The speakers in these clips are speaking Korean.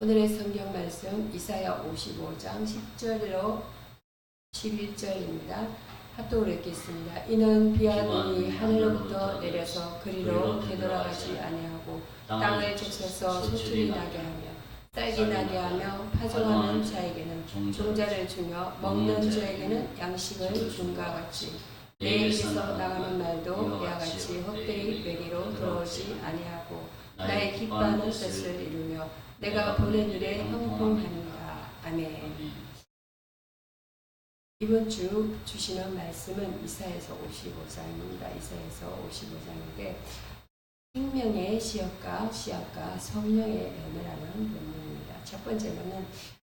오늘의 성경 말씀 이사야 55장 10절로 11절입니다. 합독을 읽겠습니다. 이는 비와 눈이 하늘로부터 내려서 그리로 되돌아가지 아니하고 땅을 적셔서 소출이 나게 하며 쌀기 나게 하며 파종하는 자에게는 종자를 주며 먹는 자에게는 양식을 준과 같이 내 입에서 나가는 말도 이와 같이 헛되이 내게로 돌아오지 아니하고 나의 기뻐하는 뜻을 이루며 내가 보낸 일에 형통하니라. 아멘. 이번 주 주시는 말씀은 이사야서 55장입니다. 이사야서 55장인데 생명의 시약과 성령의 열매라는 본문입니다. 첫 번째로는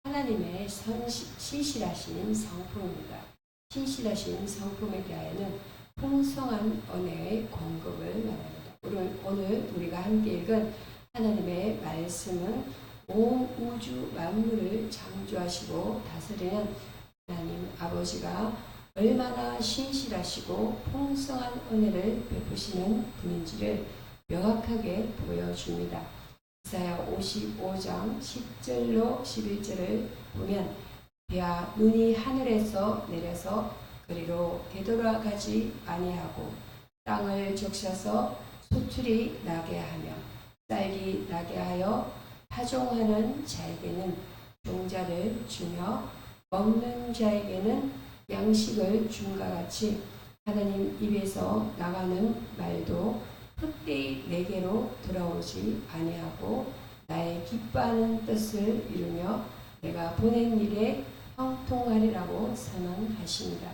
하나님의 신실하신 성품입니다. 신실하신 성품에 대하여는 풍성한 은혜의 공급을 말합니다. 오늘 우리가 함께 읽은 하나님의 말씀은 온 우주 만물을 창조하시고 다스리는 하나님 아버지가 얼마나 신실하시고 풍성한 은혜를 베푸시는 분인지를 명확하게 보여줍니다. 이사야 55장 10절로 11절을 보면 비와 눈이 하늘에서 내려서 그리로 되돌아가지 아니하고 땅을 적셔서 소출이 나게 하며 쌀기 나게 하여 파종하는 자에게는 종자를 주며 먹는 자에게는 양식을 줌과 같이 하나님 입에서 나가는 말도 헛되이 내게로 돌아오지 아니하고 나의 기뻐하는 뜻을 이루며 내가 보낸 일에 형통하리라고 선언하십니다.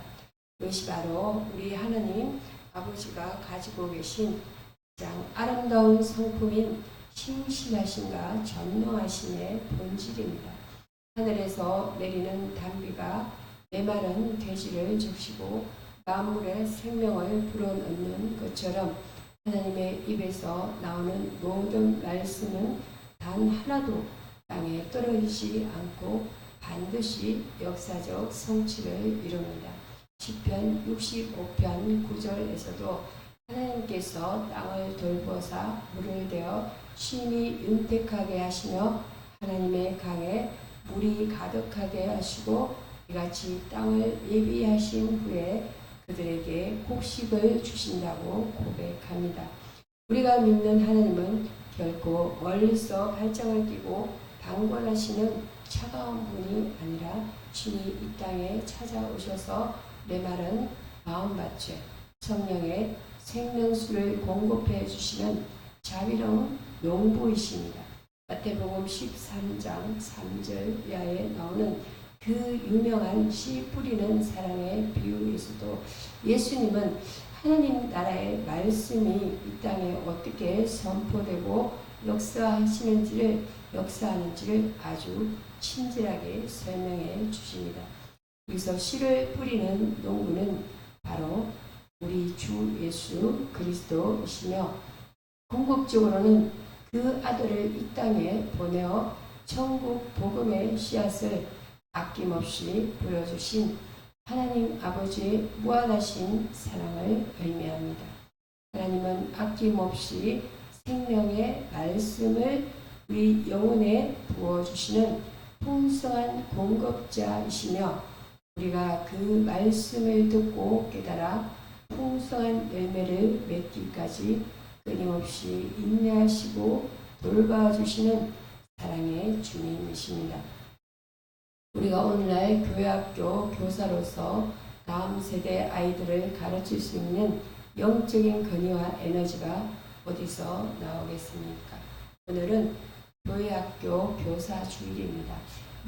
이것이 바로 우리 하나님 아버지가 가지고 계신 가장 아름다운 성품인 신실하심과 전능하심의 본질입니다. 하늘에서 내리는 단비가 메마른 돼지를 적시고 만물의 생명을 불어넣는 것처럼 하나님의 입에서 나오는 모든 말씀은 단 하나도 땅에 떨어지지 않고 반드시 역사적 성취를 이룹니다. 시편 65편 9절에서도 하나님께서 땅을 돌보사 물을 대어 심히 윤택하게 하시며 하나님의 강에 물이 가득하게 하시고 이같이 땅을 예비하신 후에 그들에게 곡식을 주신다고 고백합니다. 우리가 믿는 하나님은 결코 멀리서 발장을 끼고 방관하시는 차가운 분이 아니라 친히 이 땅에 찾아오셔서 메마른 마음밭에 성령의 생명수를 공급해 주시는 자비로운 농부이십니다. 마태복음 13장 3절 이하에 나오는 그 유명한 씨 뿌리는 사람의 비유에서도 예수님은 하나님 나라의 말씀이 이 땅에 어떻게 선포되고 역사하는지를 아주 친절하게 설명해 주십니다. 여기서 씨를 뿌리는 농부는 바로 우리 주 예수 그리스도이시며 궁극적으로는 그 아들을 이 땅에 보내어 천국 복음의 씨앗을 아낌없이 보여주신 하나님 아버지의 무한하신 사랑을 의미합니다. 하나님은 아낌없이 생명의 말씀을 우리 영혼에 부어주시는 풍성한 공급자이시며 우리가 그 말씀을 듣고 깨달아 풍성한 열매를 맺기까지 끊임없이 인내하시고 돌봐주시는 사랑의 주님이십니다. 우리가 오늘날 교회학교 교사로서 다음 세대 아이들을 가르칠 수 있는 영적인 권위와 에너지가 어디서 나오겠습니까? 오늘은 교회학교 교사 주일입니다.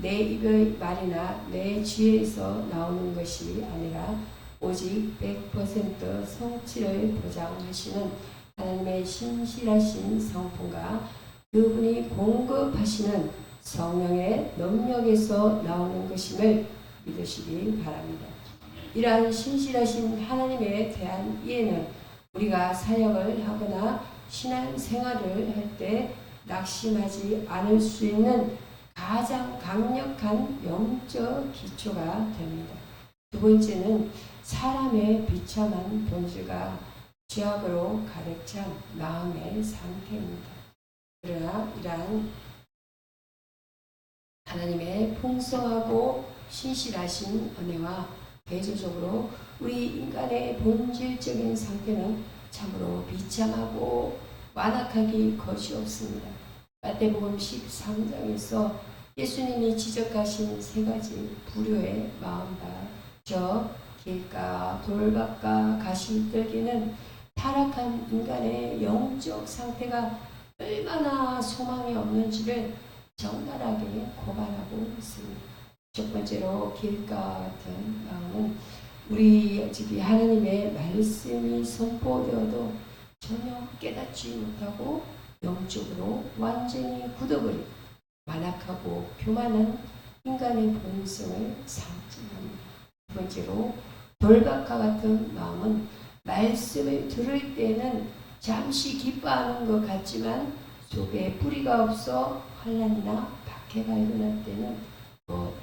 내 입의 말이나 내 지혜에서 나오는 것이 아니라 오직 100% 성취를 보장하시는 하나님의 신실하신 성품과 그분이 공급하시는 성령의 능력에서 나오는 것임을 믿으시기 바랍니다. 이러한 신실하신 하나님에 대한 이해는 우리가 사역을 하거나 신앙생활을 할 때 낙심하지 않을 수 있는 가장 강력한 영적 기초가 됩니다. 두 번째는 사람의 비참한 본질과 죄악으로 가득 찬 마음의 상태입니다. 그러나 이러한 하나님의 풍성하고 신실하신 은혜와 대조적으로 우리 인간의 본질적인 상태는 참으로 비참하고 완악하기 거지없습니다. 마태복음 13장에서 예수님이 지적하신 세 가지 불효의 마음과 저 길가 돌밭과 가시떨기는 타락한 인간의 영적 상태가 얼마나 소망이 없는지를 적나라하게 고발하고 있습니다. 첫 번째로 길가 같은 마음은 우리 집이 하나님의 말씀이 선포되어도 전혀 깨닫지 못하고 영적으로 완전히 굳어버린 완악하고 교만한 인간의 본성을 상징합니다. 두 번째로 돌박과 같은 마음은 말씀을 들을 때는 잠시 기뻐하는 것 같지만 속에 뿌리가 없어 환난이나 박해가 일어날 때는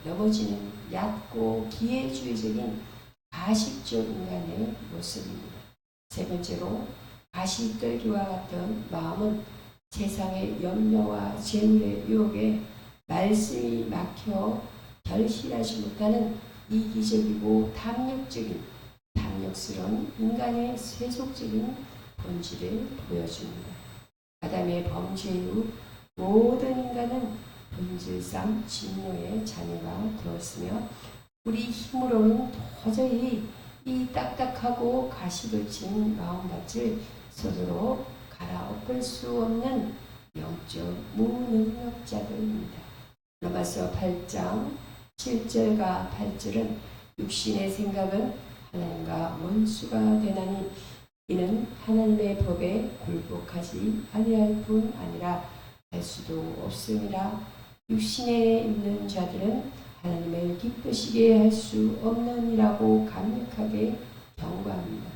넘어지는 얕고 기회주의적인 가식적 인간의 모습입니다. 세 번째로 가시떨기와 같은 마음은 세상의 염려와 재물의 유혹에 말씀이 막혀 결실하지 못하는 이기적이고 탐욕스러운 인간의 세속적인 본질을 보여줍니다. 아담의 범죄 이후 모든 인간은 본질상 진노의 자녀가 되었으며 우리 힘으로는 도저히 이 딱딱하고 가시돋친 마음밭을 스스로 갈아엎을 수 없는 영적 무능력자들입니다. 로마서 8장 7절과 8절은 육신의 생각은 하나님과 원수가 되나니 이는 하나님의 법에 굴복하지 아니할 뿐 아니라 할 수도 없음이라. 육신에 있는 자들은 하나님을 기쁘시게 할 수 없느니라고 강력하게 경고합니다.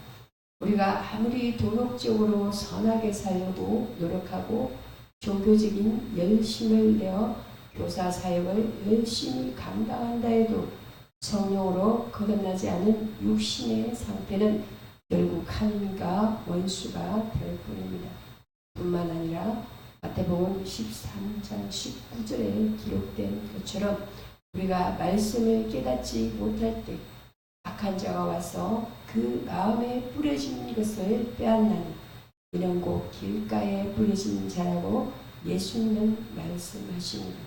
우리가 아무리 도덕적으로 선하게 살려고 노력하고 종교적인 열심을 내어 교사 사역을 열심히 감당한다 해도 성령으로 거듭나지 않은 육신의 상태는 결국 하나님과 원수가 될 뿐입니다. 뿐만 아니라 마태복음 13장 19절에 기록된 것처럼 우리가 말씀을 깨닫지 못할 때 악한 자가 와서 그 마음에 뿌려진 것을 빼앗나니 이는 곧 길가에 뿌려진 자라고 예수님은 말씀하십니다.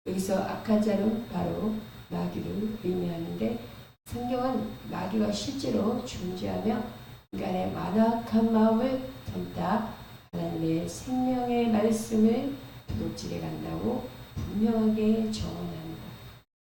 여기서 악한 자는 바로 마귀를 의미하는데 성경은 마귀가 실제로 존재하며 인간의 완악한 마음을 담다 하나님의 생명의 말씀을 도둑질해 간다고 분명하게 정언합니다.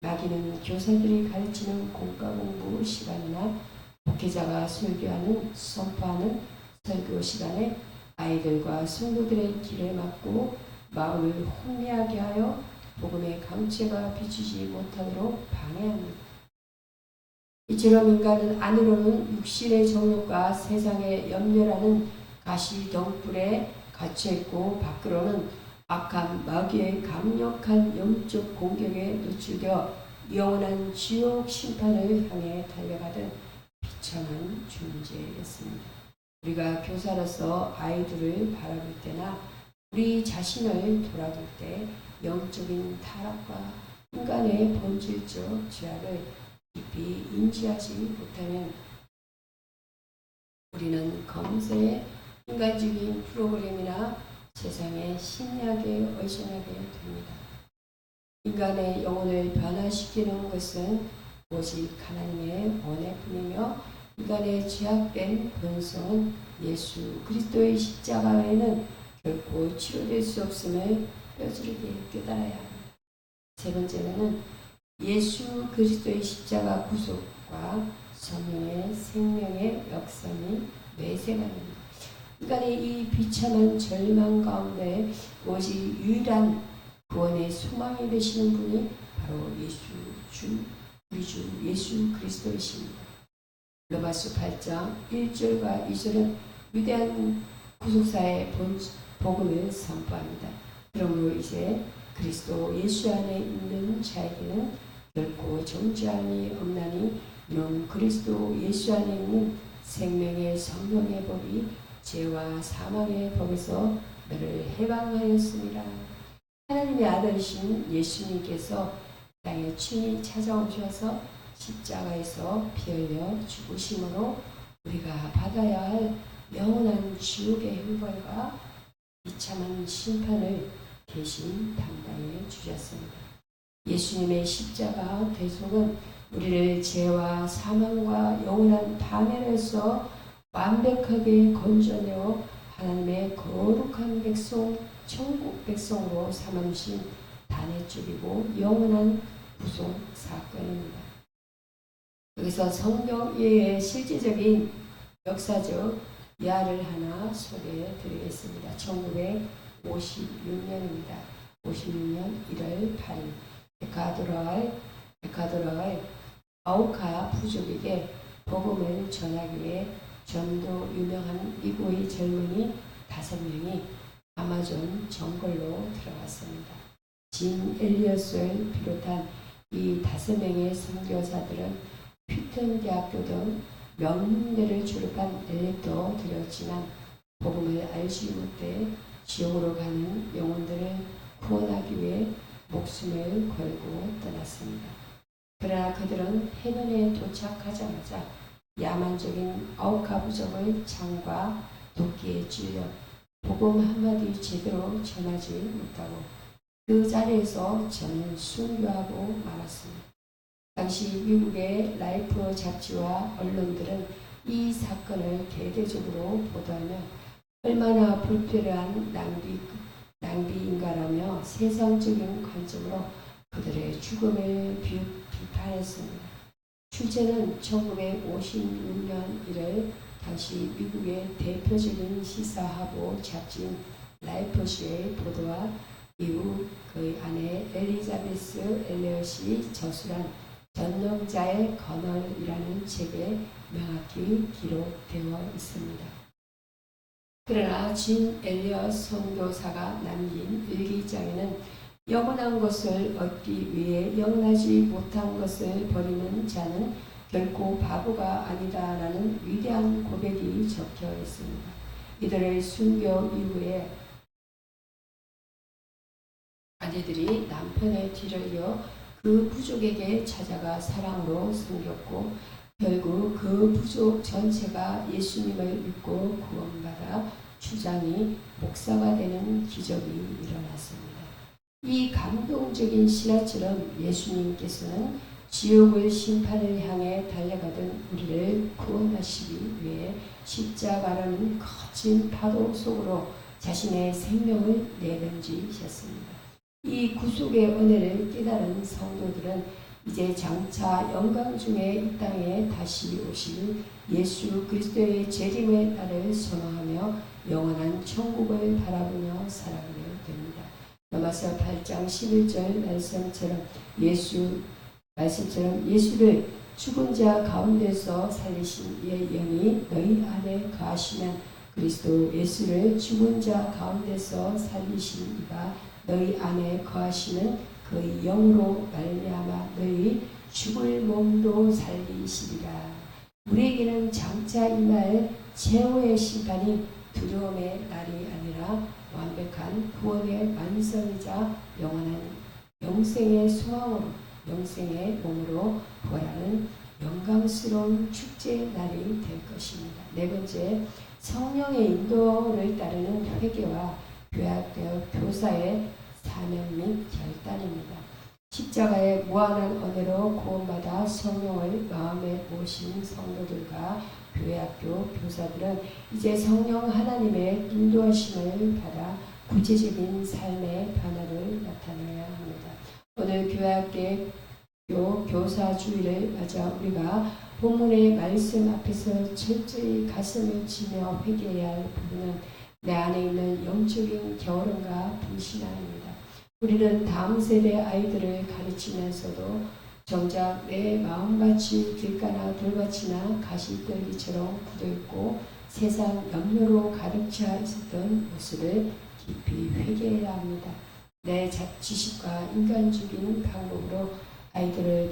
마귀는 교사들이 가르치는 공과공부 시간이나 목회자가 설교하는 선포하는 설교 시간에 아이들과 성도들의 길을 막고 마음을 혼미하게 하여 복음의 강체가 비추지 못하도록 방해합니다. 이처럼 인간은 안으로는 육신의 정욕과 세상의 염려라는 가시덩굴에 갇혀있고 밖으로는 악한 마귀의 강력한 영적 공격에 노출되어 영원한 지옥 심판을 향해 달려가던 비참한 존재였습니다. 우리가 교사로서 아이들을 바라볼 때나 우리 자신을 돌아볼 때 영적인 타락과 인간의 본질적 죄악을 깊이 인지하지 못하면 우리는 검새 인간적인 프로그램이나 세상의 심리학에 의존하게 됩니다. 인간의 영혼을 변화시키는 것은 오직 하나님의 은혜뿐이며 인간의 죄악된 본성은 예수 그리스도의 십자가 외에는 결코 치료될 수 없음을 뼈저리게 깨달아야 합니다. 세 번째로는 예수 그리스도의 십자가 구속과 성령의 생명의 역사이 내세갑니다. 인간의 이 비참한 절망 가운데 오직 유일한 구원의 소망이 되시는 분이 바로 우리 주 예수 그리스도이십니다. 로마서 8장 1절과 2절은 위대한 구속사의 복음을 선포합니다. 그러므로 이제 그리스도 예수 안에 있는 자에게는 결코 정죄함이 없나니 이는 그리스도 예수 안에 있는 생명의 성령의 법이 죄와 사망의 법에서 너를 해방하였습니다. 하나님의 하나님의 아들이신 예수님께서 땅에 친히 찾아오셔서 십자가에서 피 흘려 죽으심으로 우리가 받아야 할 영원한 지옥의 형벌과 비참한 심판을 대신 담당해 주셨습니다. 예수님의 십자가 대속은 우리를 죄와 사망과 영원한 파멸에서 완벽하게 건져내어 하나님의 거룩한 백성, 천국 백성으로 삼아주신 단회줄이고 영원한 구속 사건입니다. 여기서 성경 외의 실제적인 역사적 예화를 하나 소개해 드리겠습니다. 1956년입니다. 56년 1월 8일 에콰도르의 아우카 부족에게 복음을 전하기 위해 전도 유명한 미국의 젊은이 5명이 아마존 정글로 들어갔습니다. 진 엘리어스를 비롯한 이 5명의 선교사들은 휘튼 대학교 등 명문대를 졸업한 엘리트들이었지만 복음을 알지 못해 지옥으로 가는 영혼들을 구원하기 위해 목숨을 걸고 떠났습니다. 그러나 그들은 해변에 도착하자마자 야만적인 아우카 부족의 창과 도끼에 찔려 복음 한마디 제대로 전하지 못하고 그 자리에서 저는 순교하고 말았습니다. 당시 미국의 라이프 잡지와 언론들은 이 사건을 대대적으로 보도하며 얼마나 불필요한 낭비인가라며 세상적인 관점으로 그들의 죽음을 비판했습니다. 출제는 1956년 1월 당시 미국의 대표적인 시사화보 잡지인 라이프시의 보도와 이후 그의 아내 엘리자베스 엘리엇이 저술한 전능자의 건널이라는 책에 명확히 기록되어 있습니다. 그러나 진 엘리엇 선교사가 남긴 일기장에는 영원한 것을 얻기 위해 영원하지 못한 것을 버리는 자는 결코 바보가 아니다라는 위대한 고백이 적혀 있습니다. 이들의 순교 이후에 아내들이 남편의 뒤를 이어 그 부족에게 찾아가 사랑으로 섬겼고 결국 그 부족 전체가 예수님을 믿고 구원받아 주장이 목사가 되는 기적이 일어났습니다. 이 감동적인 신화처럼 예수님께서는 지옥을 심판을 향해 달려가던 우리를 구원하시기 위해 십자가라는 거친 파도 속으로 자신의 생명을 내던지셨습니다. 이 구속의 은혜를 깨달은 성도들은 이제 장차 영광 중에 이 땅에 다시 오실 예수 그리스도의 재림의 날을 선호하며 영원한 천국을 바라보며 살아가게 됩니다. 로마서 8장 11절 말씀처럼 예수를 죽은 자 가운데서 살리신 이의 영이 너희 안에 거하시면 그리스도 예수를 죽은 자 가운데서 살리신 이가 너희 안에 거하시는 그의 영으로 말미암아 너희 죽을 몸도 살리시리라. 우리에게는 장차 이날 최후의 심판이 두려움의 날이 아니라 완벽한 구원의 완성이자 영원한 영생의 소망으로 영생의 몸으로 부활하는 영광스러운 축제의 날이 될 것입니다. 네 번째, 성령의 인도를 따르는 회개와 교학개혁 교사의 사명 및 결단입니다. 십자가의 무한한 은혜로 구원받아 성령을 마음에 모신 성도들과 교회학교 교사들은 이제 성령 하나님의 인도하심을 받아 구체적인 삶의 변화를 나타내야 합니다. 오늘 교회학교 교사주일을 맞아 우리가 본문의 말씀 앞에서 철저히 가슴을 치며 회개해야 할 부분은 내 안에 있는 영적인 게으름과 불신앙입니다. 우리는 다음 세대 아이들을 가르치면서도 정작 내 마음밭이 길가나 돌밭이나 가시떨기처럼 굳어있고 세상 염려로 가득 차 있었던 모습을 깊이 회개해야 합니다. 내 지식과 인간적인 방법으로 아이들을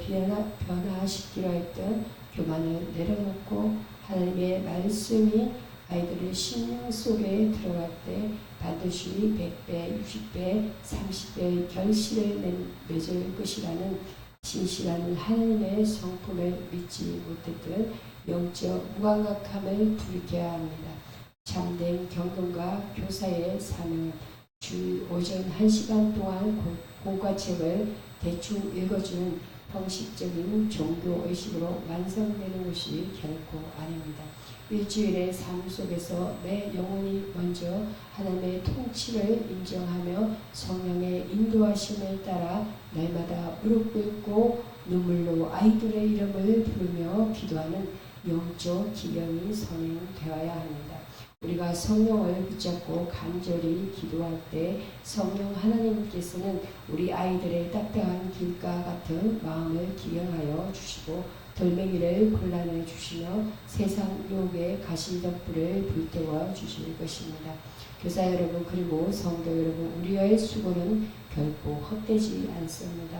변화시키려 했던 교만을 내려놓고 하나님의 말씀이 아이들의 심령 속에 들어갈 때 반드시 100배, 60배, 30배의 결실을 맺을 것이라는 진실한 하나님의 성품을 믿지 못했던 영적 무감각함을 불쾌해야 합니다. 참된 경건과 교사의 사명은 주 오전 1시간 동안 공과책을 대충 읽어주는 형식적인 종교의식으로 완성되는 것이 결코 아닙니다. 일주일의 삶 속에서 내 영혼이 먼저 하나님의 통치를 인정하며 성령의 인도하심을 따라 날마다 무릎 꿇고 눈물로 아이들의 이름을 부르며 기도하는 영적 기경이 선행되어야 합니다. 우리가 성령을 붙잡고 간절히 기도할 때 성령 하나님께서는 우리 아이들의 딱딱한 길가 같은 마음을 기경하여 주시고 돌멩이를 골라내 주시며 세상 유혹의 가시덤불을 불태워 주실 것입니다. 교사 여러분 그리고 성도 여러분, 우리의 수고는 결코 헛되지 않습니다.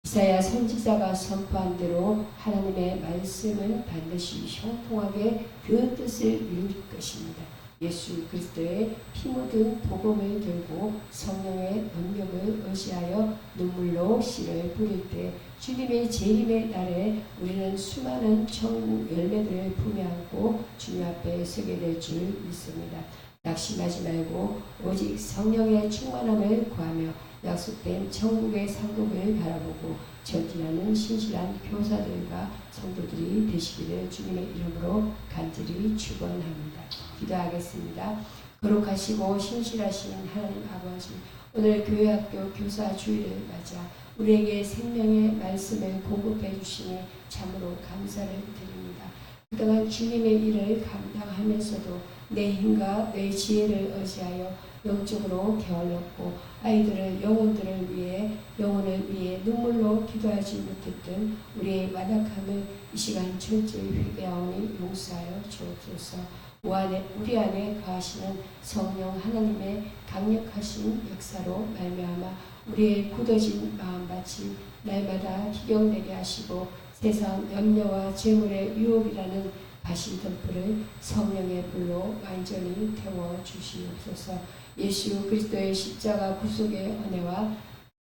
이사야 선지자가 선포한 대로 하나님의 말씀은 반드시 형통하게 그 뜻을 이룰 것입니다. 예수 그리스도의 피 묻은 복음을 들고 성령의 능력을 의지하여 눈물로 씨를 뿌릴 때 주님의 재림의 날에 우리는 수많은 천국 열매들을 품에 안고 주님 앞에 서게 될 줄 믿습니다. 낙심하지 말고 오직 성령의 충만함을 구하며 약속된 천국의 상급을 바라보고 전진하는 신실한 교사들과 성도들이 되시기를 주님의 이름으로 간절히 축원합니다. 기도하겠습니다. 거룩하시고 신실하신 하나님 아버지, 오늘 교회학교 교사 주일을 맞아 우리에게 생명의 말씀을 공급해 주시니 참으로 감사를 드립니다. 그동안 주님의 일을 감당하면서도 내 힘과 내 지혜를 의지하여 영적으로 게을렀고 아이들을 영혼을 위해 눈물로 기도하지 못했던 우리의 완악함을 이 시간 철저히 회개하오니 용서하여 주옵소서. 우리 안에 거하시는 성령 하나님의 강력하신 역사로 말미암아 우리의 굳어진 마음밭이 날마다 기경되게 하시고 세상 염려와 재물의 유혹이라는 가시덤불을 성령의 불로 완전히 태워주시옵소서. 예수 그리스도의 십자가 구속의 은혜와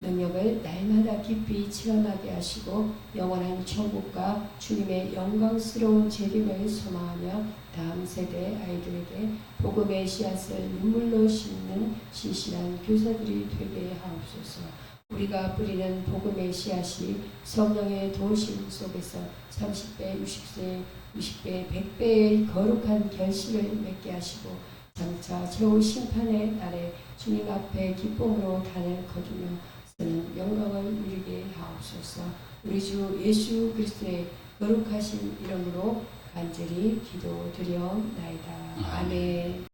능력을 날마다 깊이 체험하게 하시고 영원한 천국과 주님의 영광스러운 재림을 소망하며 다음 세대 아이들에게 복음의 씨앗을 눈물로 심는 신실한 교사들이 되게 하옵소서. 우리가 뿌리는 복음의 씨앗이 성령의 도우심 속에서 30배, 60배, 100배의 거룩한 결실을 맺게 하시고 장차 최후 심판의 날에 주님 앞에 기쁨으로 단을 거두며 쓰는 영광을 누리게 하옵소서. 우리 주 예수 그리스도의 거룩하신 이름으로 간절히 기도드려옵나이다. 아멘.